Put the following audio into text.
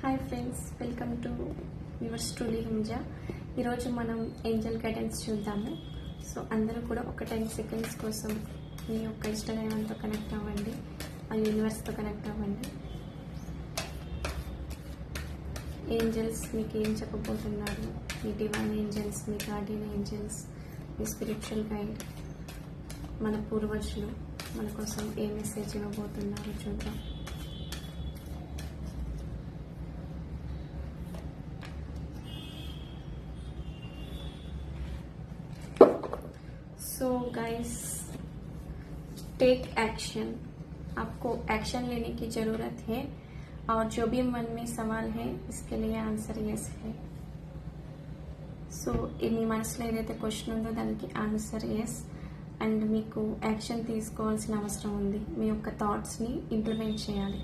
Hi friends, welcome to yours truly హింజా. ఈరోజు మనం ఏంజల్ గైడెన్స్ చూద్దాము. సో అందరూ కూడా ఒక 10 సెకండ్స్ కోసం మీ యొక్క ఇష్టదైవంతో కనెక్ట్ అవ్వండి, ఆ యూనివర్స్తో కనెక్ట్ అవ్వండి. ఏంజల్స్ మీకు ఏం చెప్పబోతున్నారు, మీ డివైన్ ఏంజల్స్, మీ గార్డియన్ ఏంజల్స్, మీ స్పిరిచువల్ గైడ్, మన పూర్వజులు మన కోసం ఏ మెసేజ్ ఇవ్వబోతున్నారో చూద్దాం. So guys, take action. आपको एक्शन लेने की ज़रूरत है और जो भी मन में सवाल है इसके लिए आंसर यस है. సో మీ మనసులో ఏదైతే క్వశ్చన్ ఉందో దానికి ఆన్సర్ ఎస్. అండ్ మీకు యాక్షన్ తీసుకోవాల్సిన అవసరం ఉంది. మీ యొక్క థాట్స్ని ఇంప్లిమెంట్ చేయాలి.